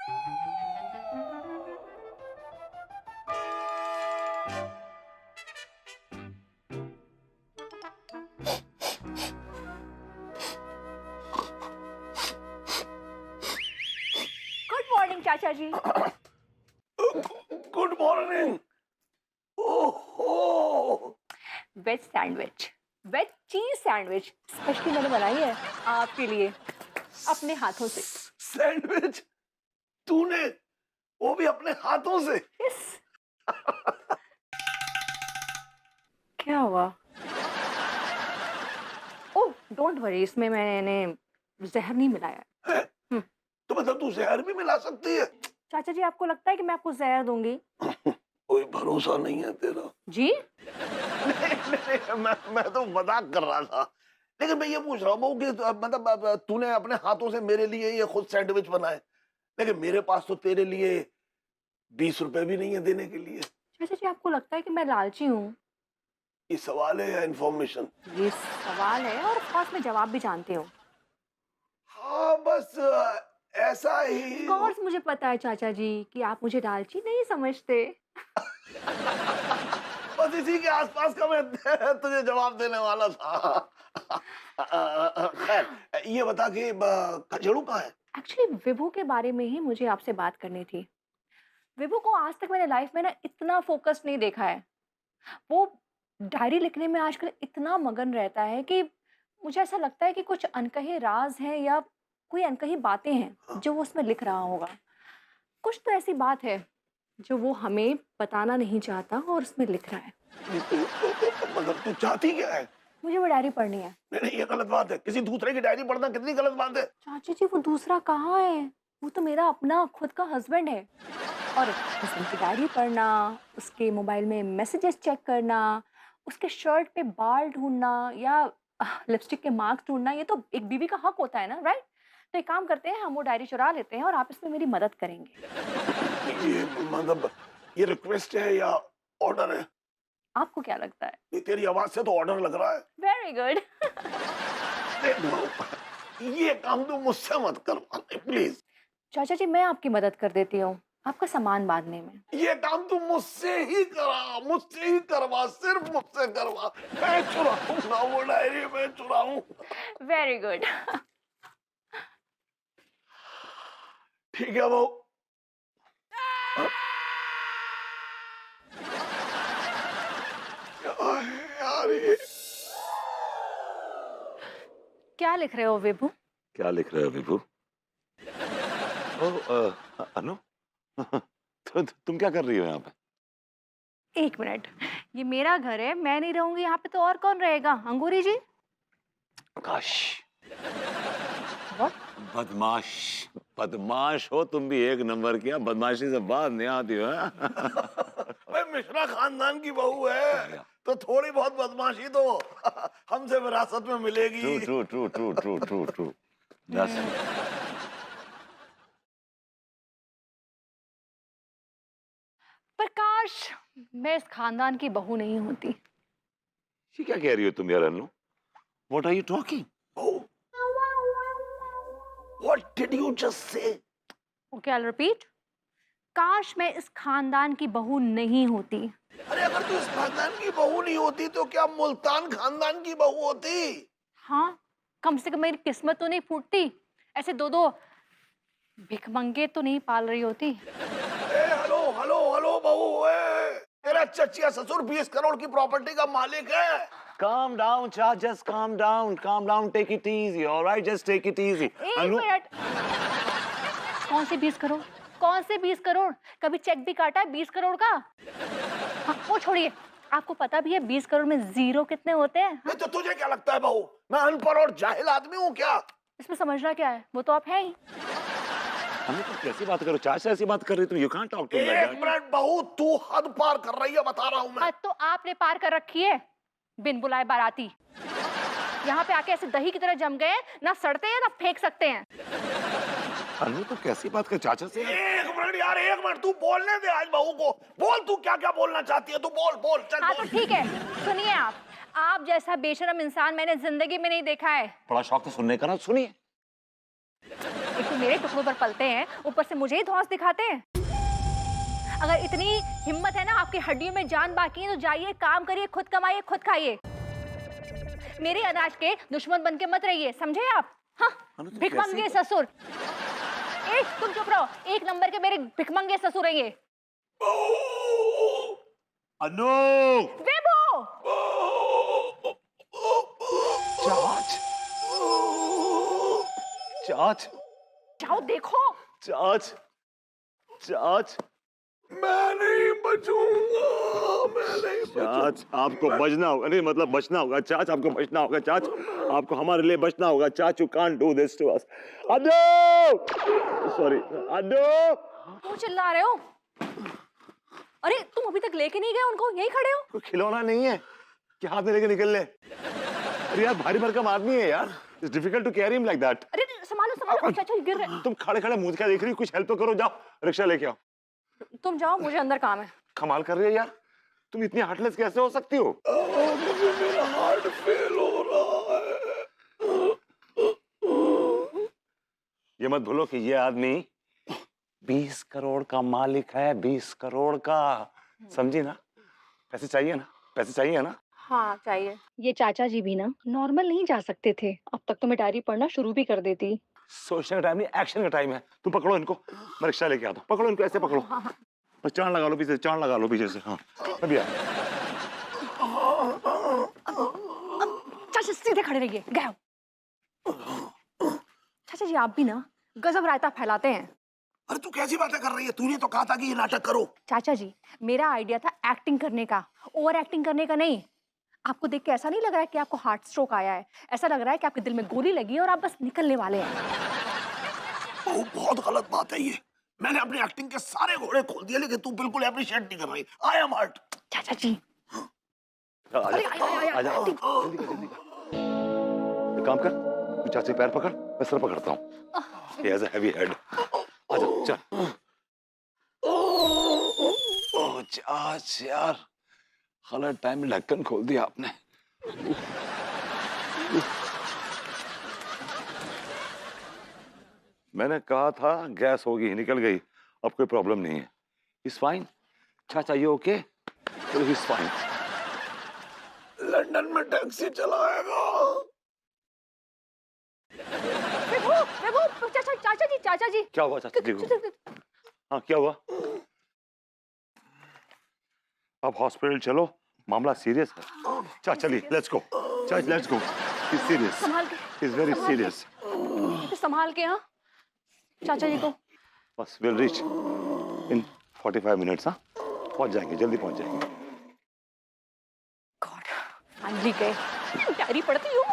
Good morning चाचा जी। Good morning. ओहो, veg sandwich, veg cheese sandwich specially मैंने बनाई है आपके लिए अपने हाथों से। सैंडविच तूने, वो भी अपने हाथों से? यस। क्या हुआ? ओह डोंट वरी, इसमें मैंने जहर नहीं मिलाया। है? हम्म। तो मतलब तू जहर भी मिला सकती है? चाचा जी आपको लगता है कि मैं आपको जहर दूंगी? कोई भरोसा नहीं है तेरा। जी नहीं, मैं तो मजाक कर रहा था, लेकिन मैं ये पूछ रहा हूँ कि मतलब तूने अपने हाथों से मेरे लिए ये खुद सैंडविच बनाए, लेकिन मेरे पास तो तेरे लिए 20 रुपए भी नहीं है देने के लिए। चाचा जी आपको लगता है कि मैं लालची हूँ? ये सवाल है या इन्फॉर्मेशन? ये सवाल है और ऑफ कोर्स मैं जवाब भी जानती हूँ। हाँ बस ऐसा ही। ऑफ कोर्स मुझे पता है चाचा जी कि आप मुझे लालची नहीं समझते। बस इसी के आसपास का मैं तुझे जवाब देने वाला था। खैर ये बता कि खंजड़ू कहाँ है? एक्चुअली विभू के बारे में ही मुझे आपसे बात करनी थी। विभू को आज तक मैंने लाइफ में ना इतना फोकस नहीं देखा है। वो डायरी लिखने में आजकल इतना मगन रहता है कि मुझे ऐसा लगता है कि कुछ अनकहे राज हैं या कोई अनकही बातें हैं जो वो उसमें लिख रहा होगा। कुछ तो ऐसी बात है जो वो हमें बताना नहीं चाहता और उसमें लिख रहा है। मतलब तू चाहती क्या है? मुझे वो डायरी पढ़नी है। नहीं नहीं, ये गलत बात है। किसी दूसरे की डायरी पढ़ना कितनी गलत बात है। चाची जी वो दूसरा कहाँ है? वो तो मेरा अपना खुद का हस्बैंड है। और हस्बैंड की डायरी पढ़ना, उसके मोबाइल में मैसेजेस चेक करना, उसके शर्ट पे बाल ढूंढना या लिपस्टिक के मार्क्स ढूंढना, ये तो एक बीवी का हक होता है ना, राइट? तो एक काम करते हैं, हम वो डायरी चुरा लेते हैं और आप इसमें मेरी मदद करेंगे। ये मतलब ये रिक्वेस्ट है या ऑर्डर है? आपको क्या लगता है? नहीं, तेरी आवाज से तो ऑर्डर लग रहा है। Very good. देख लो, ये काम तू मुझसे मत करवा प्लीज। चाचा जी मैं आपकी मदद कर देती हूँ आपका सामान बांधने में। ये काम तू मुझसे ही करा, मुझसे ही करवा, सिर्फ मुझसे करवा। मैं चुराऊंगा वो डायरी, मैं चुराऊंगा। Very good. ठीक है वो। क्या है यार ये? क्या लिख रहे हो विभू? क्या लिख रहे हो विभू? अनु तो तुम क्या कर रही हो यहाँ पे? एक मिनट, ये मेरा घर है, मैं नहीं रहूंगी यहाँ पे तो और कौन रहेगा? अंगूरी जी। काश। What? बदमाश, बदमाश हो तुम भी एक नंबर की। बदमाशी से बात नहीं आती हो। भाई मिश्रा खानदान की बहू है तो थोड़ी बहुत बदमाशी तो हमसे विरासत में मिलेगी। True true true true true true true. Prakash, मैं इस खानदान की बहू नहीं होती। ये क्या कह रही हो तुम यार अनु? What are you talking? Oh, what did you just say? Okay I repeat, काश मैं इस खानदान की बहू नहीं होती। अरे अगर तू इस खानदान की बहू नहीं होती तो क्या मुल्तान खानदान की बहू होती? हाँ, कम से कम मेरी किस्मत तो नहीं फूटती, ऐसे दो दो भिखमंगे तो नहीं पाल रही होती। हेलो हेलो हेलो बहू है, तेरा चचिया ससुर 20 करोड़ की प्रॉपर्टी का मालिक है। Calm down, Cha. Just calm down. Calm down. Take it easy. All right. Just take it easy. एक अनु, मिनट, कौन से 20 करोड़? कौन से 20 करोड़? कभी चेक भी काटा है 20 करोड़ का? हाँ, वो छोड़िए, आपको पता भी है 20 करोड़ में जीरो कितने होते हैं? हाँ? तो तुझे क्या लगता है बहू, मैं अनपढ़ और जाहिल आदमी हूँ क्या? इसमें समझना क्या है, वो तो आप हैं ही। अनु तुम कैसी बात करो? चाचा से ऐसी बात कर रही तुम? You can't talk to me like एक that. मिनट बहू, तू हद पार कर रही है, बता रहा हूँ मैं। हद तो आपने पार कर रखी है, बिन बुलाए बाराती। यहाँ पे आके ऐसे दही की तरह जम गए, ना सड़ते हैं ना फेंक सकते हैं। अनु तो कैसी बात कर चाचा से? एक मिनट यार, एक मिनट, तू बोलने दे आज बहू को। बोल तू क्या क्या बोलना चाहती है, तू बोल बोल चल हाँ तो बोल। ठीक है, सुनिए आप जैसा बेशरम इंसान मैंने जिंदगी में नहीं देखा है। बड़ा शौक तो सुनने का ना, सुनिए। एक तो मेरे टुकड़ों पर पलते हैं, ऊपर से मुझे ही धौंस दिखाते हैं। अगर इतनी हिम्मत है ना आपकी हड्डियों में जान बाकी है तो जाइए, काम करिए, खुद कमाइए, खुद खाइए। मेरे अनाज के दुश्मन बन के मत रहिए, समझे आप? हाँ, अनु, तुम भिखमंगे कैसे- ससुर। तुम चुप रहो, एक नंबर के मेरे भिखमंगे ससुर है ये। अनु विभू! चाच चाच जाओ देखो। चाच चाच मैं नहीं बचूंगा, मैं नहीं चाच आपको बचना होगा, नहीं मतलब बचना होगा चाच, आपको बचना होगा चाच, आपको हमारे लिए बचना होगा चाच। You can't do this to us. Anu sorry Anu. क्यों चिल्ला रहे हो? अरे तुम अभी तक लेके नहीं गए उनको, यहीं खड़े हो? कोई खिलौना नहीं है कि हाथ में लेके निकल ले? अरे यार भारी भरकम आदमी है यार, it's difficult to carry him like that. अरे संभालो संभालो, चाचा जी गिर रहे। तुम खड़े खड़े मुझे क्या देख रही हो? कुछ हेल्प तो करो, जाओ रिक्शा लेके आओ। तुम जाओ, मुझे अंदर काम है। कमाल कर रही है यार, तुम इतनी हार्टलेस कैसे हो सकती हो? मुझे मेरा हार्ट फेल हो रहा है। ये मत भूलो कि ये आदमी 20 करोड़ का मालिक है, 20 करोड़ का, समझी ना? पैसे चाहिए ना, पैसे चाहिए ना? हाँ चाहिए। ये चाचा जी भी ना नॉर्मल नहीं जा सकते थे, अब तक तो मैं डायरी पढ़ना शुरू भी कर देती। सोचने का टाइम नहीं, एक्शन का टाइम है। तुम पकड़ो इनको, मैं रिक्शा लेके आता हूँ। पकड़ो इनको, ऐसे पकड़ो, बस चांद लगा लो पीछे से, चांद लगा लो पीछे से। हाँ अभी आ। चाचा सीधे खड़े रहिए, गए। चाचा जी आप भी ना गजब रायता फैलाते हैं। अरे तू कैसी बातें कर रही है? तूने तो कहा था कि ये नाटक करो। चाचा जी मेरा आइडिया था एक्टिंग करने का, ओवर एक्टिंग करने का नहीं। आपको देख के ऐसा नहीं लग रहा है कि आपको हार्ट स्ट्रोक आया है, ऐसा लग रहा है कि आपके दिल में गोली लगी है और आप बस निकलने वाले हैं। बहुत गलत बात है ये। मैंने अपनी एक्टिंग के सारे घोड़े खोल दिए, लेकिन तू बिल्कुल अप्रिशिएट नहीं कर रही। I am hurt. चाचा जी आजा आजा, जल्दी कर जल्दी कर। एक काम कर, तू चाची पैर पकड़, मैं सर पकड़ता हूँ। He has a heavy head. आजा चल। ओह चाच यार, गलत टाइम में ढक्कन खोल दिया आपने। मैंने कहा था गैस होगी, निकल गई, अब कोई प्रॉब्लम नहीं है। He's fine. चाचा ये ओके? चलो he's fine. लंदन में टैक्सी चलाएगा। चाचा जी क्या हुआ चाचा जी को? हाँ क्या हुआ? अब हॉस्पिटल चलो, मामला सीरियस है। चलिए let's go, let's go. He's serious. संभाल के, He's very serious. संभाल के। हाँ चाचा जी को बस we'll reach in 45 minutes। हाँ पहुंच जाएंगे, जल्दी पहुंच जाएंगे। गॉड फाइनली गए। डायरी पढ़ती हूँ।